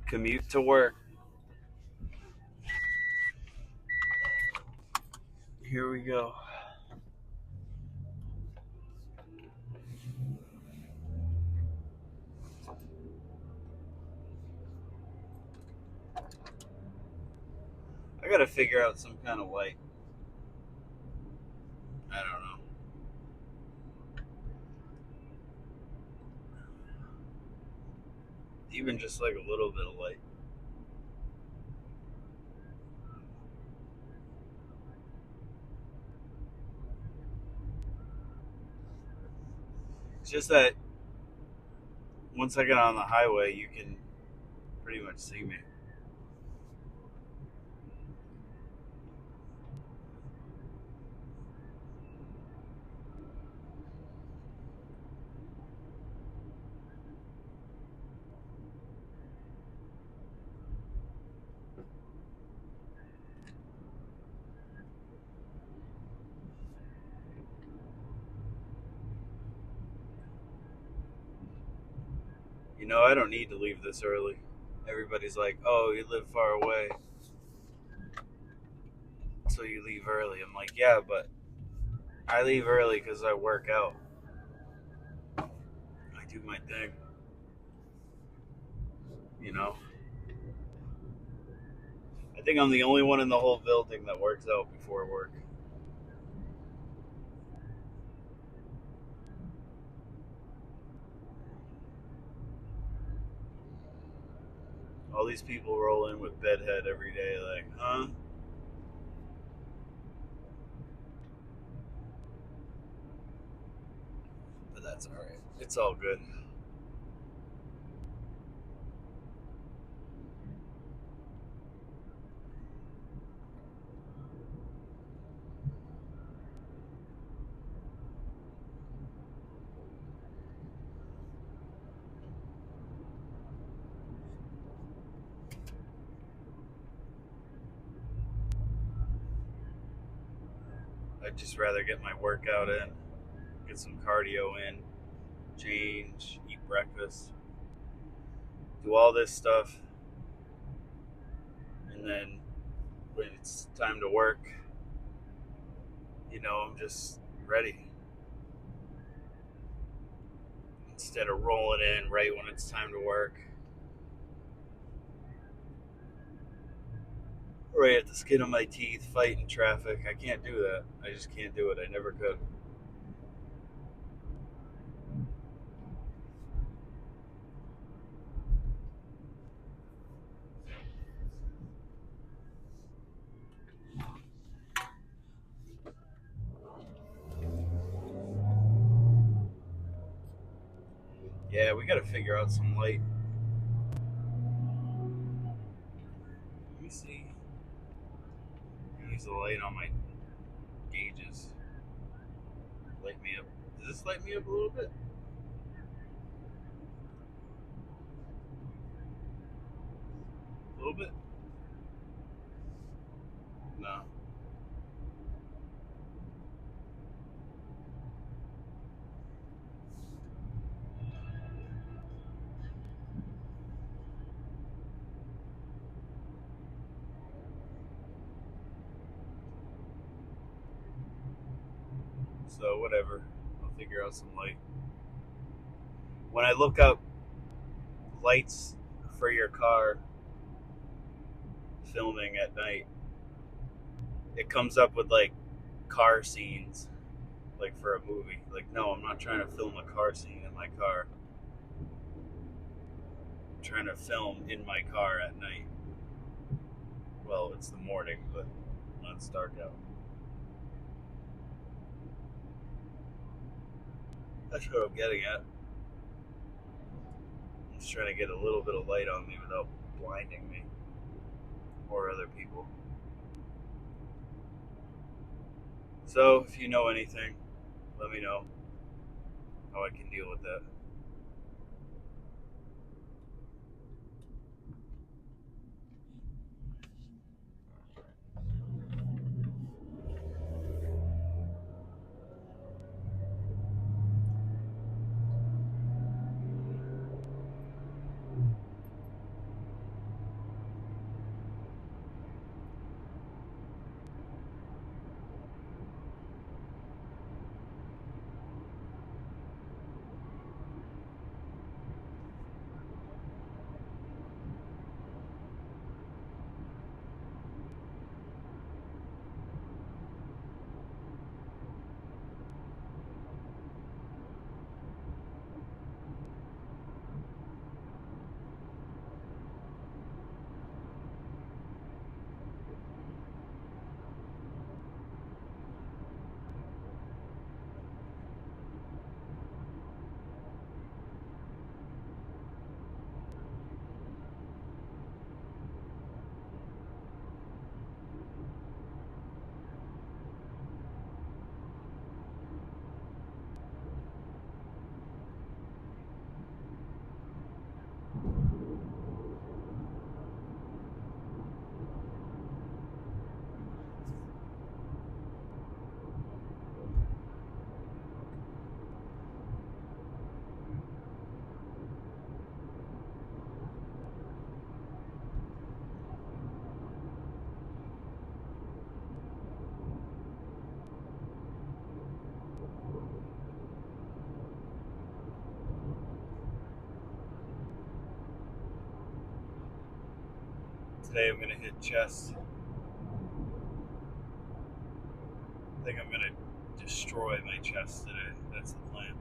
Commute to work. Here we go. I gotta figure out some kind of light. I don't know. Even just like a little bit of light. It's just that once I get on the highway, you can pretty much see me. I don't need to leave this early. Everybody's like, oh, you live far away, so you leave early. I'm like, yeah, but I leave early because I work out. I do my thing. You know? I think I'm the only one in the whole building that works out before work. All these people roll in with bedhead every day, like, huh? But that's all right. It's all good. I'd just rather get my workout in, get some cardio in, change, eat breakfast, do all this stuff, and then when it's time to work, I'm just ready. Instead of rolling in right when it's time to work, right at the skin of my teeth, fighting traffic. I can't do that. I just can't do it. I never could. Yeah, we got to figure out some light. Let me see. Use the light on my gauges. Light me up. Does this light me up a little bit? A little bit? No. So whatever. I'll figure out some light. When I look up lights for your car filming at night, it comes up with like car scenes, like for a movie. Like, no, I'm not trying to film a car scene in my car. I'm trying to film in my car at night. Well, it's the morning, but it's dark out. That's what I'm getting at. I'm just trying to get a little bit of light on me without blinding me or other people. So, if you know anything, let me know how I can deal with that. Today I'm going to hit chest. I think I'm going to destroy my chest today. That's the plan.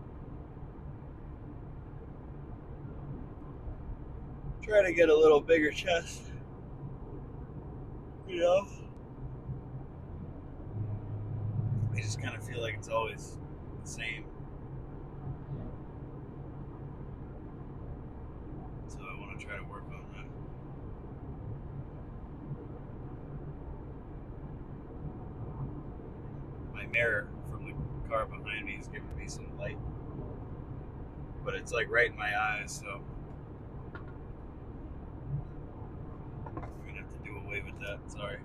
Try to get a little bigger chest. You know? I just kind of feel like it's always the same. So I want to try to work on that. My mirror from the car behind me is giving me some light. But it's like right in my eyes, so I'm going to have to do away with that. Sorry.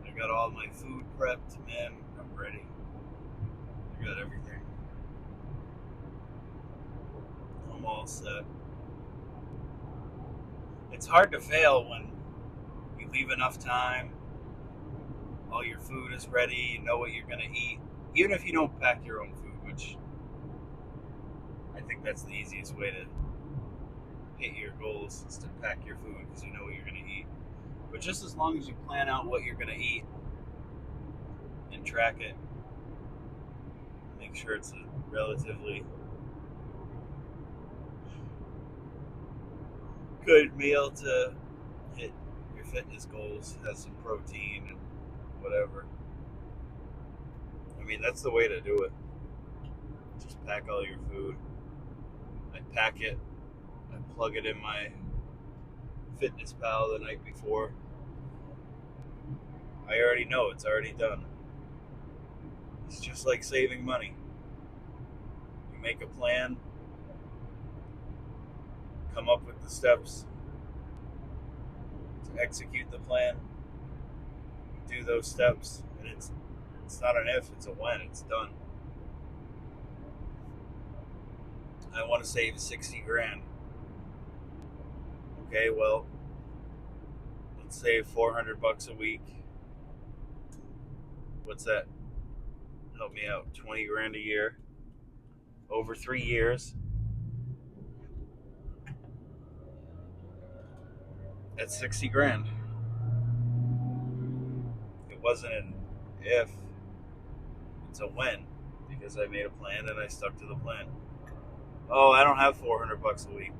I got all my food prepped, man. I'm ready. I got everything. I'm all set. It's hard to fail when you leave enough time, all your food is ready, you know what you're going to eat. Even if you don't pack your own food, which I think that's the easiest way to hit your goals, is to pack your food because you know what you're going to eat. But just as long as you plan out what you're going to eat and track it, make sure it's a relatively good meal to hit your fitness goals, has some protein and whatever. I mean, that's the way to do it. Just pack all your food. I pack it, I plug it in my Fitness Pal the night before. I already know it's already done. It's just like saving money. You make a plan, come up with the steps to execute the plan, do those steps, and it's not an if, it's a when. It's done. I want to save 60 grand. Okay, well, let's save $400 a week. What's that? Help me out. 20 grand a year. Over 3 years. That's 60 grand. It wasn't an if, it's a when, because I made a plan and I stuck to the plan. Oh, I don't have $400 a week.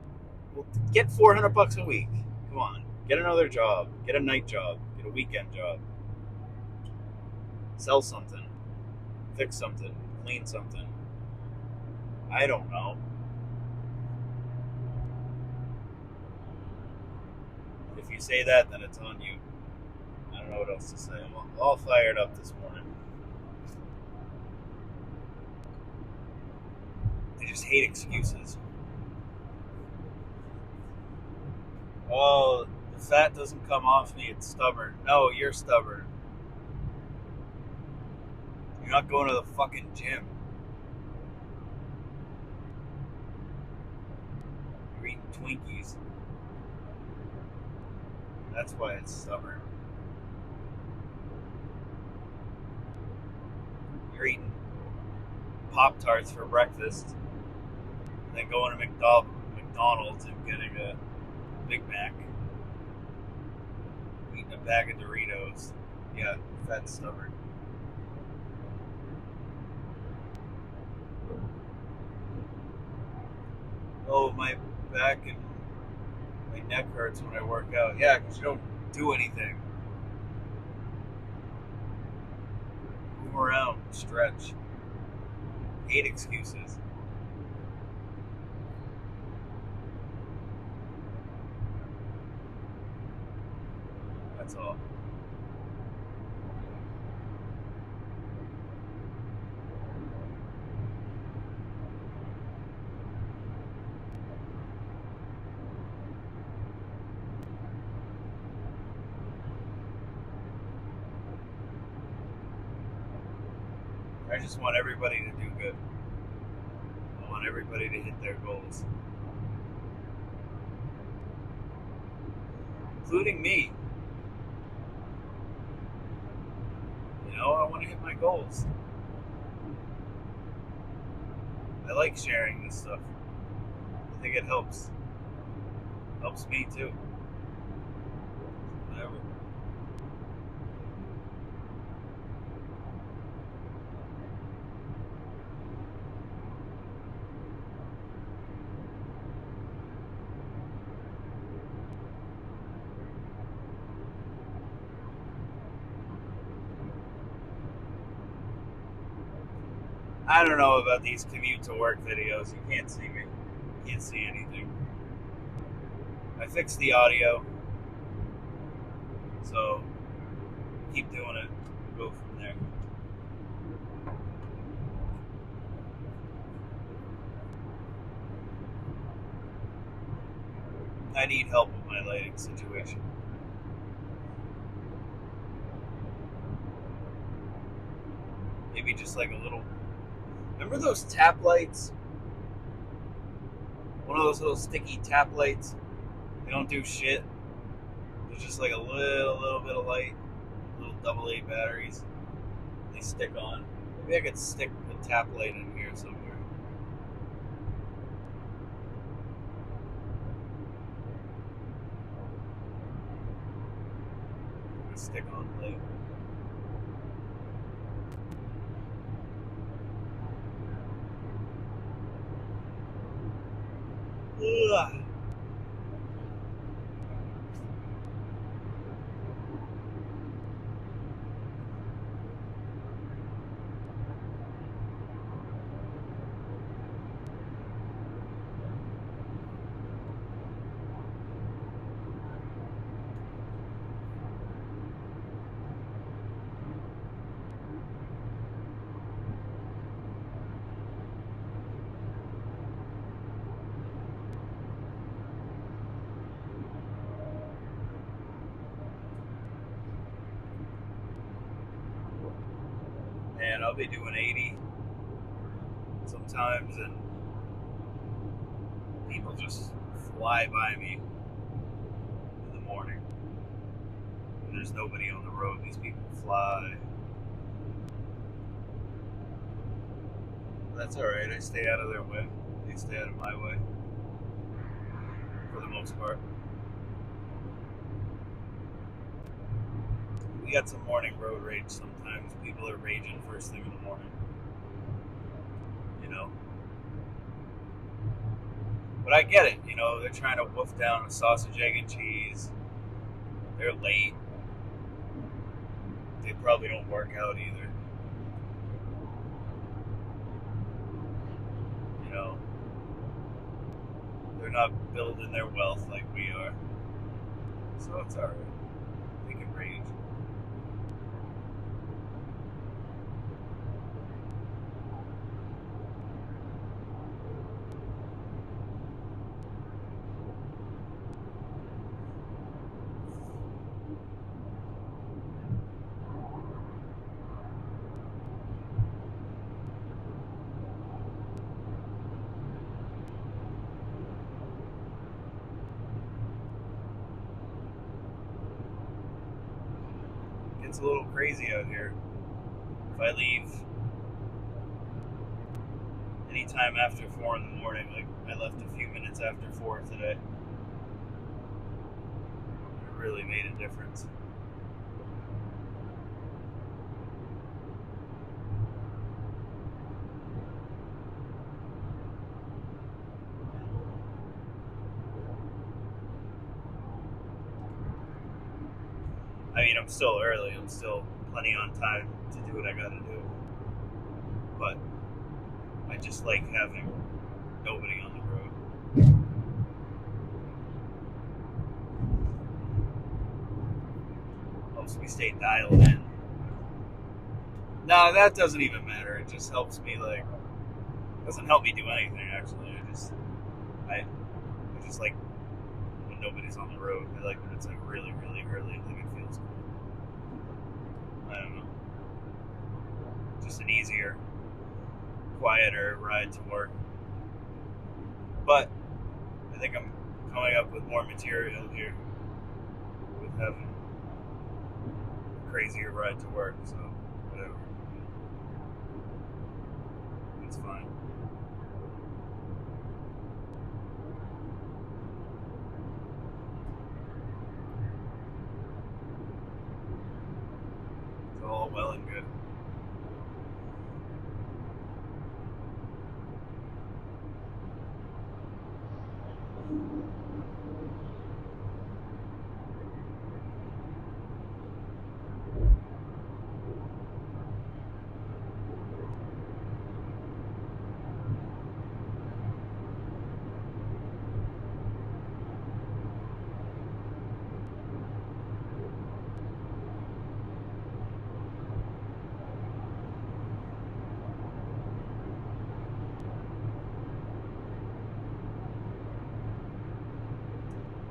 Well, get $400 a week. Come on, get another job. Get a night job. Get a weekend job. Sell something. Fix something. Clean something. I don't know. If you say that, then it's on you. I don't know what else to say. I'm all fired up this morning. I just hate excuses. Oh, the fat doesn't come off me, it's stubborn. No, you're stubborn. You're not going to the fucking gym. You're eating Twinkies. That's why it's stubborn. You're eating Pop-Tarts for breakfast, and then going to McDonald's and getting a Big Mac, eating a bag of Doritos. Yeah, fat's stubborn. Oh, my back and my neck hurts when I work out. Yeah, because you don't do anything. Move around, stretch. Hate excuses. That's all. I just want everybody to do good. I want everybody to hit their goals, including me. I want to hit my goals. I like sharing this stuff. I think it helps. Helps me too. Whatever. I don't know about these commute to work videos. You can't see me. You can't see anything. I fixed the audio. So keep doing it. We'll go from there. I need help with my lighting situation. Maybe just like a little. Remember those tap lights? One of those little sticky tap lights. They don't do shit. There's just like a little bit of light. Little AA batteries. They stick on. Maybe I could stick a tap light in here somewhere. Stick on light. Ugh. And I'll be doing 80 sometimes, and people just fly by me in the morning. And there's nobody on the road. These people fly. That's alright. I stay out of their way. They stay out of my way. For the most part. We got some morning road rage sometimes. People are raging first thing in the morning. But I get it. They're trying to wolf down a sausage, egg, and cheese. They're late. They probably don't work out either. They're not building their wealth like we are. So it's alright. They can rage. It's a little crazy out here. If I leave anytime after 4 in the morning, like I left a few minutes after 4 today, it really made a difference. I mean, I'm still early. I'm still plenty on time to do what I gotta do. But I just like having nobody on the road. helps me stay dialed in. No, that doesn't even matter. It just helps me, like, doesn't help me do anything, actually. I just like when nobody's on the road. I like when it's, like, really, really early. Like, it feels cool. I don't know. Just an easier, quieter ride to work. But I think I'm coming up with more material here with having a crazier ride to work, so whatever. It's fine. It's all well and good.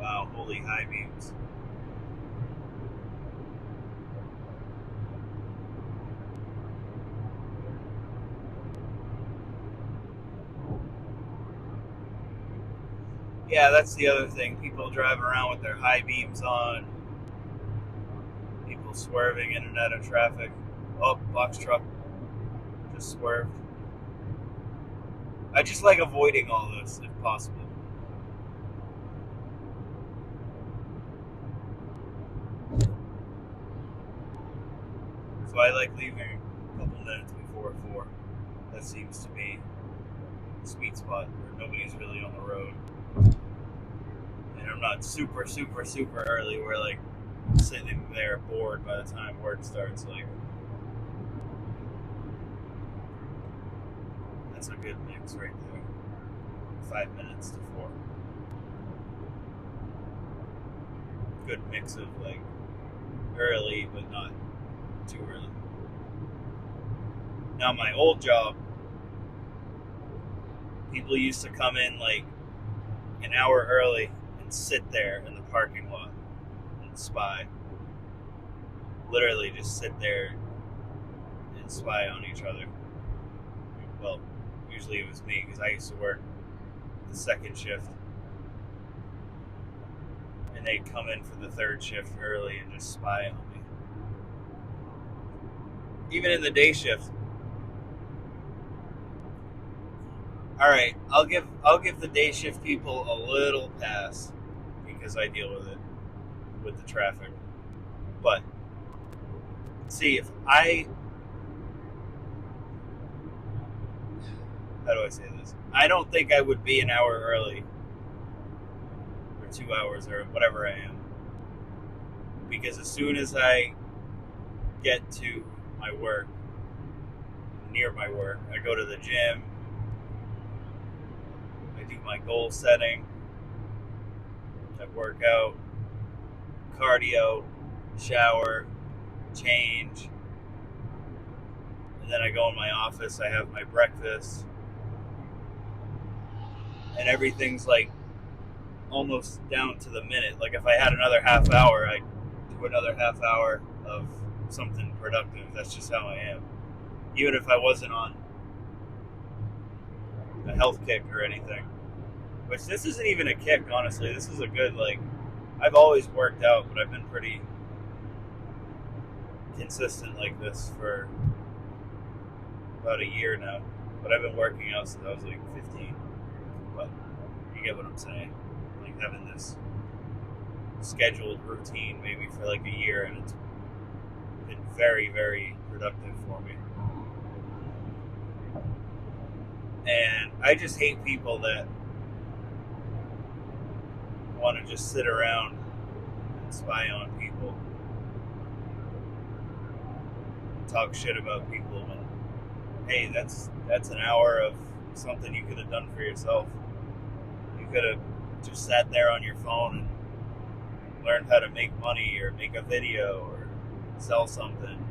Wow, holy high beams. Yeah, that's the other thing. People drive around with their high beams on. People swerving in and out of traffic. Oh, box truck just swerved. I just like avoiding all this if possible. So I like leaving a couple minutes before 4. That seems to be the sweet spot where nobody's really on the road. And I'm not super, super, super early where, like, sitting there bored by the time work starts. Like, that's a good mix right there. 5 minutes to 4. Good mix of, like, early but not too early. Now, my old job, people used to come in like an hour early and sit there in the parking lot and spy. Literally just sit there and spy on each other. Well, usually it was me because I used to work the second shift. And they'd come in for the third shift early and just spy on me. Even in the day shift. All right, I'll give the day shift people a little pass because I deal with it, with the traffic. But see, how do I say this? I don't think I would be an hour early or 2 hours or whatever I am, because as soon as I get to my work, near my work, I go to the gym. Do my goal setting, I work out, cardio, shower, change, and then I go in my office, I have my breakfast, and everything's like almost down to the minute. Like if I had another half hour, I'd do another half hour of something productive. That's just how I am. Even if I wasn't on a health kick or anything. Which this isn't even a kick, honestly. This is a good, like, I've always worked out, but I've been pretty consistent like this for about a year now. But I've been working out since I was like 15. But you get what I'm saying. Like having this scheduled routine maybe for like a year, and it's been very, very productive for me. And I just hate people that want to just sit around and spy on people, talk shit about people when, hey, that's an hour of something you could have done for yourself. You could have just sat there on your phone and learned how to make money or make a video or sell something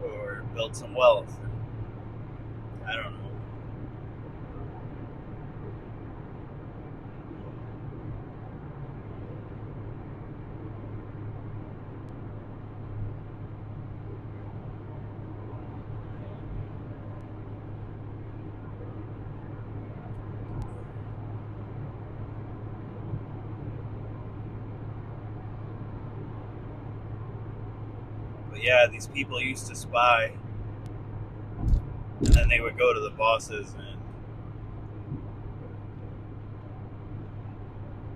or build some wealth. I don't know. But yeah, these people used to spy, and then they would go to the bosses and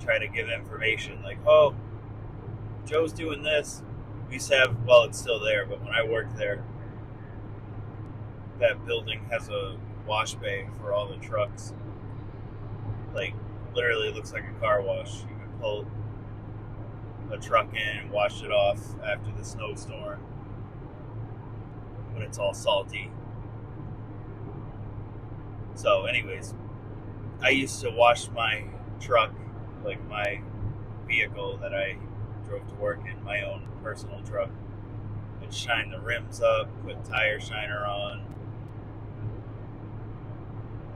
try to give information like, oh, Joe's doing this. We used to have, well, it's still there, but when I worked there, that building has a wash bay for all the trucks. Like, literally, it looks like a car wash. You can pull a truck in and wash it off after the snowstorm when it's all salty. So, anyways, I used to wash my truck, like my vehicle that I drove to work in, my own personal truck. I'd shine the rims up, put tire shiner on.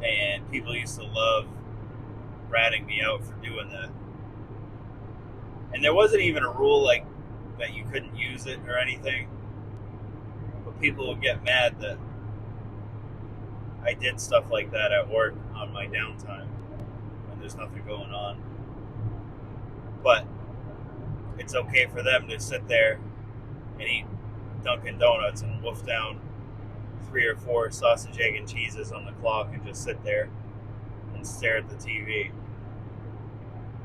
And people used to love ratting me out for doing that. And there wasn't even a rule like that you couldn't use it or anything. But people would get mad that I did stuff like that at work on my downtime when there's nothing going on. But it's okay for them to sit there and eat Dunkin' Donuts and wolf down 3 or 4 sausage, egg, and cheeses on the clock and just sit there and stare at the TV.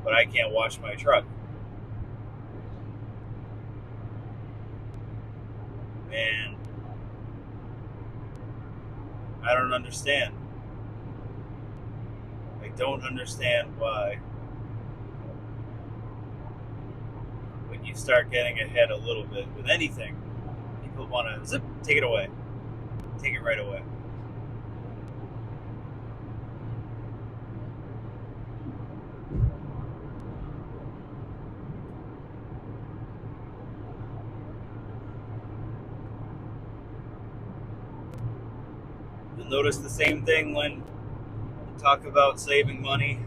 But I can't wash my truck. And I don't understand. I don't understand why when you start getting ahead a little bit with anything, people want to zip, take it away. Take it right away. You'll notice the same thing when you talk about saving money,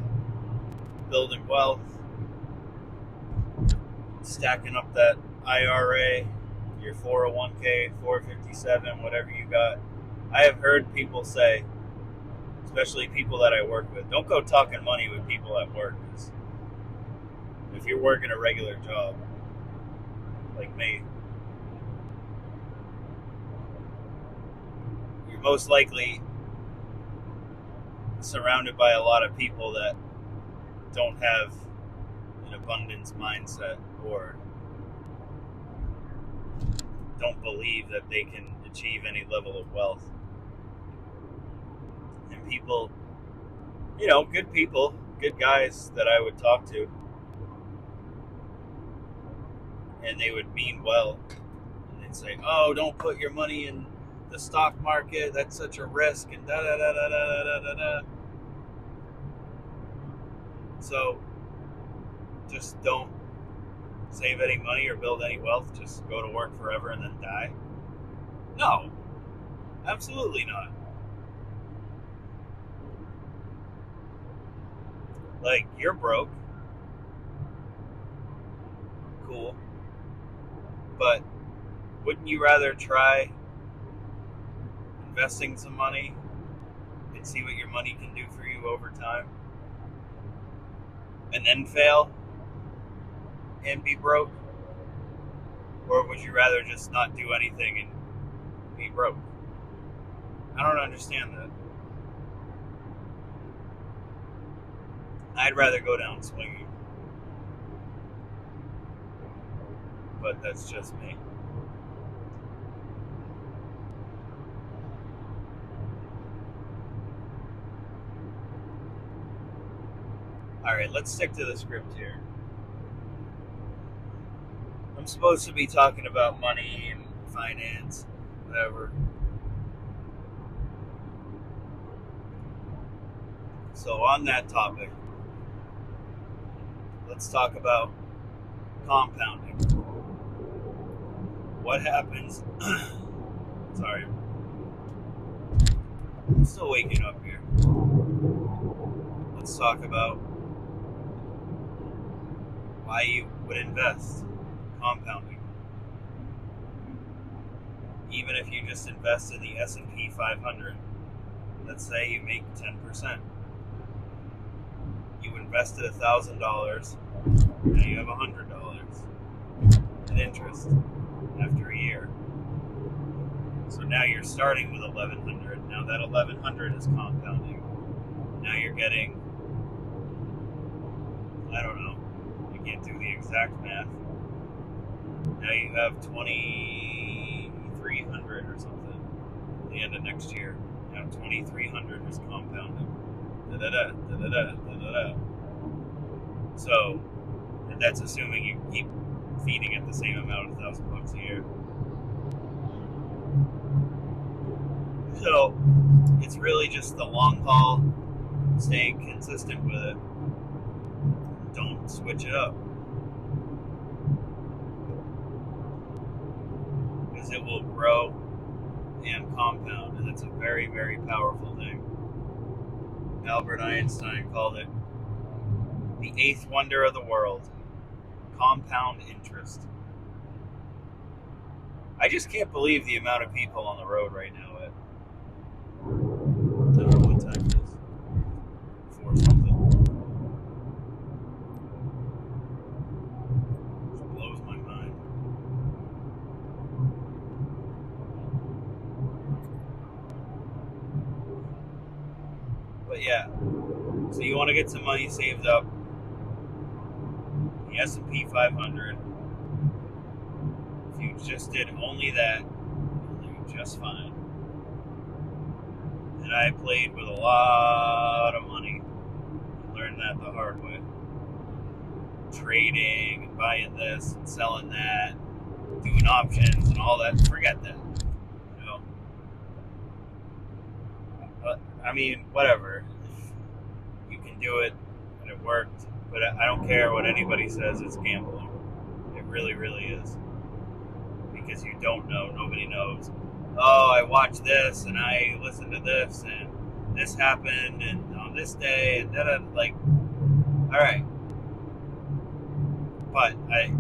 building wealth, stacking up that IRA, your 401k, 457, whatever you got. I have heard people say, especially people that I work with, don't go talking money with people at work. Because if you're working a regular job, like me, you're most likely surrounded by a lot of people that don't have an abundance mindset or don't believe that they can achieve any level of wealth. And people, good people, good guys that I would talk to, and they would mean well, and they'd say, oh, don't put your money in the stock market, that's such a risk, and da da da da da da da da. So just don't save any money or build any wealth, just go to work forever and then die? No, absolutely not. Like, you're broke. Cool. But wouldn't you rather try investing some money and see what your money can do for you over time? And then fail and be broke? Or would you rather just not do anything and be broke? I don't understand that. I'd rather go down swinging. But that's just me. Alright, let's stick to the script here. I'm supposed to be talking about money and finance, whatever. So on that topic, let's talk about compounding. what happens? Sorry, I'm still waking up here. Let's talk about why you would invest. Compounding. Even if you just invest in the S&P 500, let's say you make 10%. You invested $1,000, now you have $100 in interest after a year. So now you're starting with $1,100. Now that $1,100 is compounding. Now you're getting, I don't know, I can't do the exact math. Now you have $2,300 or something at the end of next year. Now $2,300 is compounding. So that's assuming you keep feeding it the same amount of $1,000 a year. So it's really just the long haul, staying consistent with it. Don't switch it up, because it will grow and compound, and it's a very, very powerful thing. Albert Einstein called it the eighth wonder of the world: compound interest. I just can't believe the amount of people on the road right now. I don't know what time it is. 4 something. Just blows my mind. But yeah, so you want to get some money saved up. The S&P 500. If you just did only that, you'll do just fine. And I played with a lot of money. I learned that the hard way. Trading and buying this and selling that, doing options and all that. Forget that. You know. But I mean, whatever. You can do it, and it worked. But I don't care what anybody says. It's gambling. It really, really is. Because you don't know. Nobody knows. Oh, I watched this and I listened to this and this happened and on this day and then like, all right. But I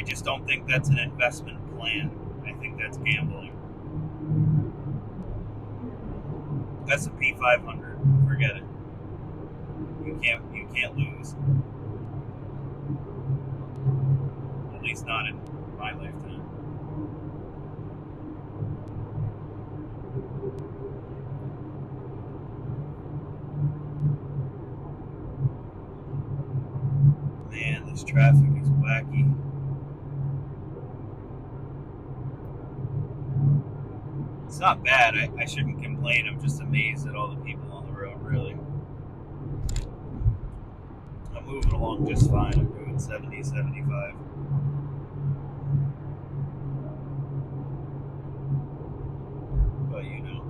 just don't think that's an investment plan. I think that's gambling. S&P 500, forget it. You can't lose. At least not in my lifetime. Man, this traffic is wacky. It's not bad. I shouldn't complain. I'm just amazed at all the people on the road, really. I'm moving along just fine. I'm doing 70, 75. But you know.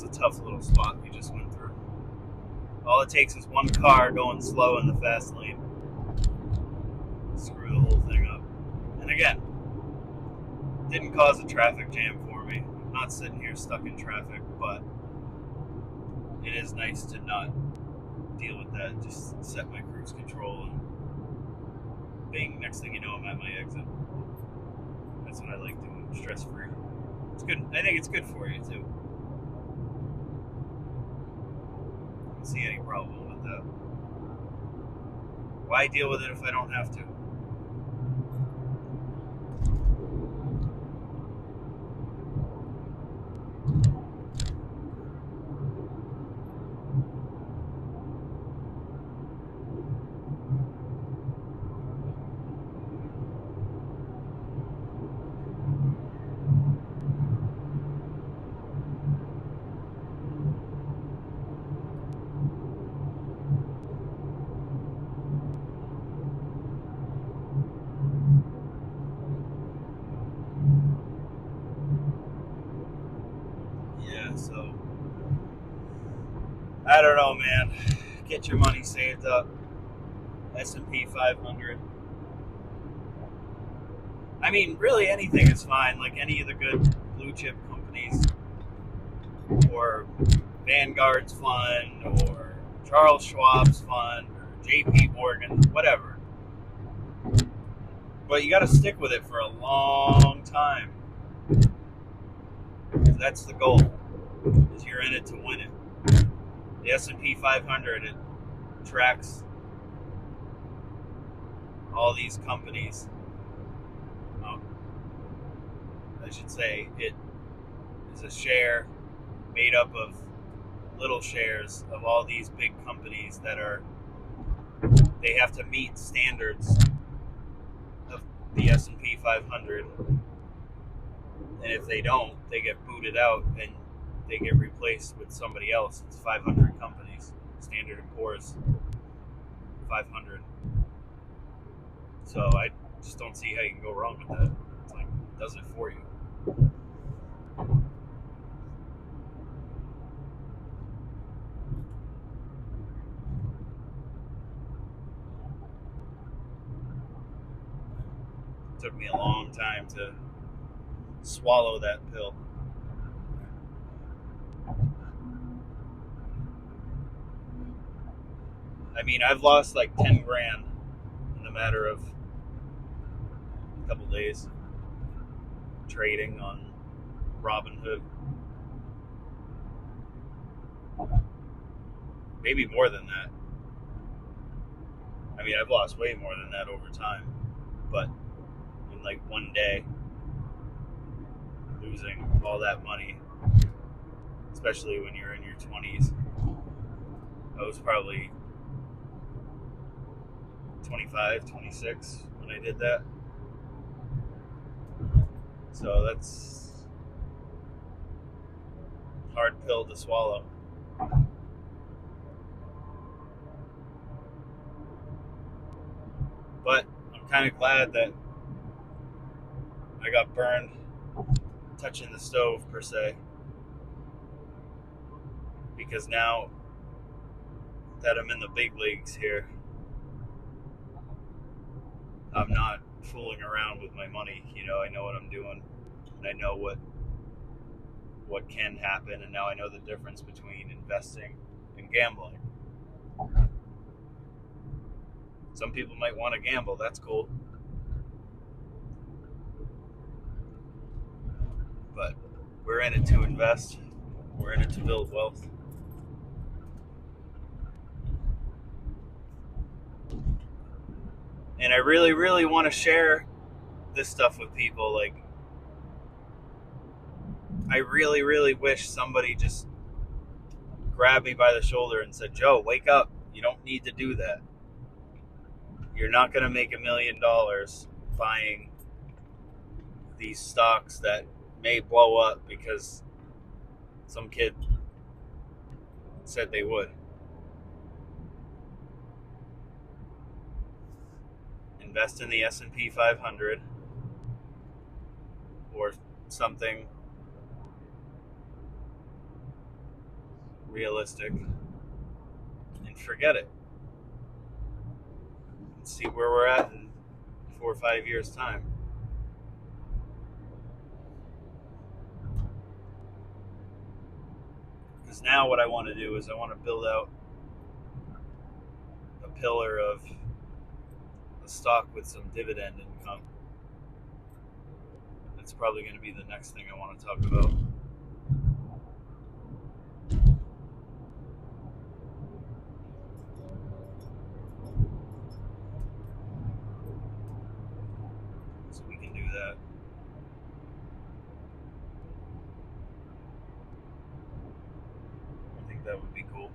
was a tough little spot we just went through. All it takes is one car going slow in the fast lane. Screw the whole thing up. And again, didn't cause a traffic jam for me. I'm not sitting here stuck in traffic, but it is nice to not deal with that. Just set my cruise control and bing, next thing you know, I'm at my exit. That's what I like doing, stress-free. It's good. I think it's good for you, too. I don't see any problem with that. Why deal with it if I don't have to? So I don't know, man. Get your money saved up. S&P 500. I mean, really anything is fine. Like any of the good blue chip companies, or Vanguard's fund, or Charles Schwab's fund, or J.P. Morgan, whatever. But you got to stick with it for a long time. That's the goal. Is you're in it to win it. The S&P 500, it tracks all these companies. I should say it is a share made up of little shares of all these big companies that they have to meet standards of the S&P 500. And if they don't, they get booted out and they get replaced with somebody else. It's 500 companies. Standard & Poor's 500. So I just don't see how you can go wrong with that. It's like, it does it for you. It took me a long time to swallow that pill. I mean, I've lost like 10 grand in a matter of a couple days trading on Robinhood. Maybe more than that. I mean, I've lost way more than that over time. But in like one day, losing all that money, especially when you're in your 20s, I was probably 25, 26 when I did that. So that's a hard pill to swallow. But I'm kind of glad that I got burned touching the stove, per se. Because now that I'm in the big leagues here, I'm not fooling around with my money. You know, I know what I'm doing, and I know what can happen, and now I know the difference between investing and gambling. Some people might want to gamble. That's cool. But we're in it to invest. We're in it to build wealth. And I really, really want to share this stuff with people. Like, I really, really wish somebody just grabbed me by the shoulder and said, Joe, wake up. You don't need to do that. You're not going to make $1 million buying these stocks that may blow up because some kid said they would. Invest in the S&P 500 or something realistic, and forget it. And see where we're at in 4 or 5 years' time. Because now what I want to do is I want to build out a pillar of a stock with some dividend income. That's probably going to be the next thing I want to talk about. So we can do that. I think that would be cool.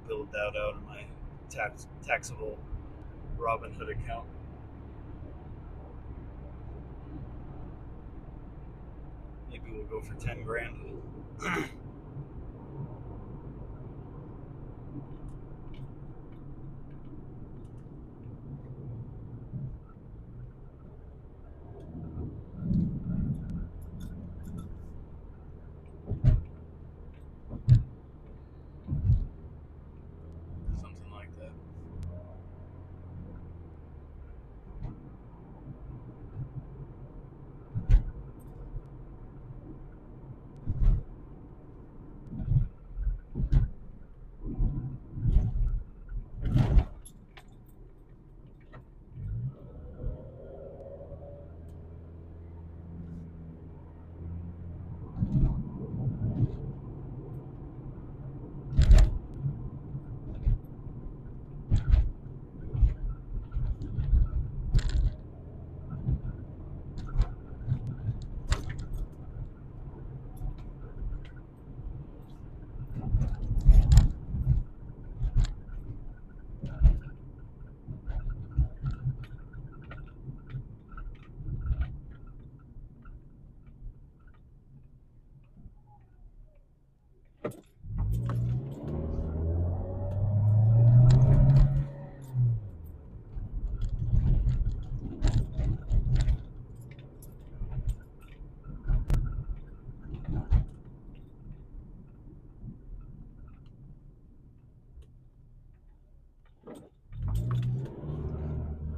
Build that out of my taxable Robinhood account. Maybe we'll go for 10 grand. Something like that.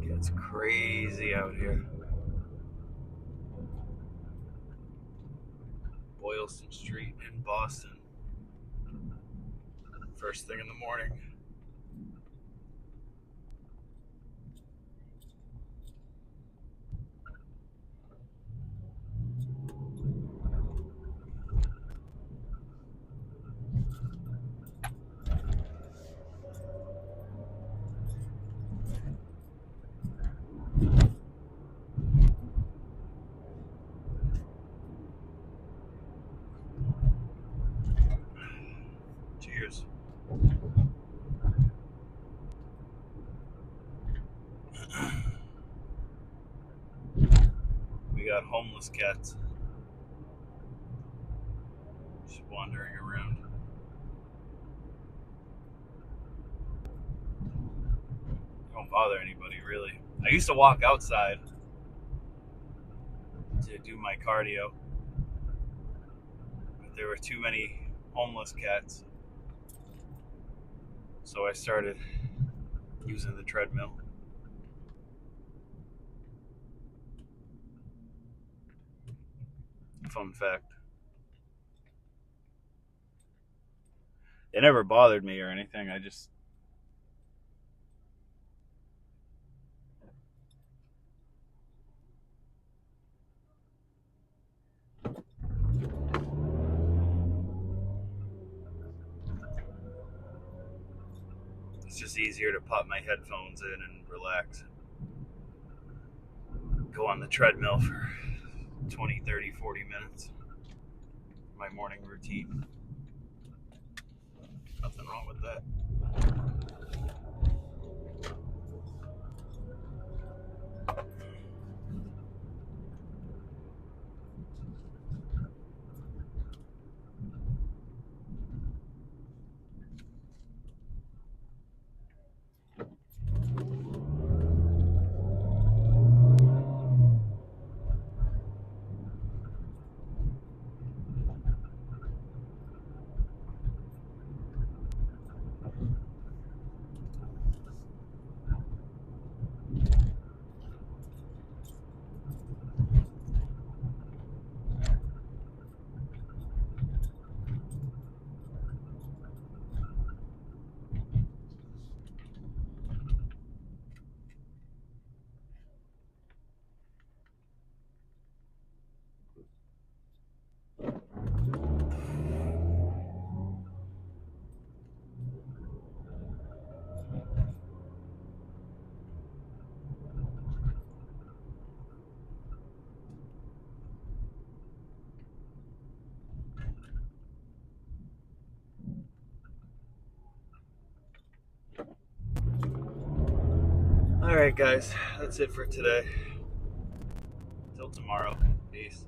It's crazy out here. Boylston Street in Boston. First thing in the morning. Cheers. We got homeless cats just wandering around. Don't bother anybody, really. I used to walk outside to do my cardio, but there were too many homeless cats, so I started using the treadmill. Fun fact. It never bothered me or anything. It's just easier to pop my headphones in and relax. Go on the treadmill for 20, 30, 40 minutes. My morning routine. that. All right, guys, that's it for today. Till tomorrow. Peace.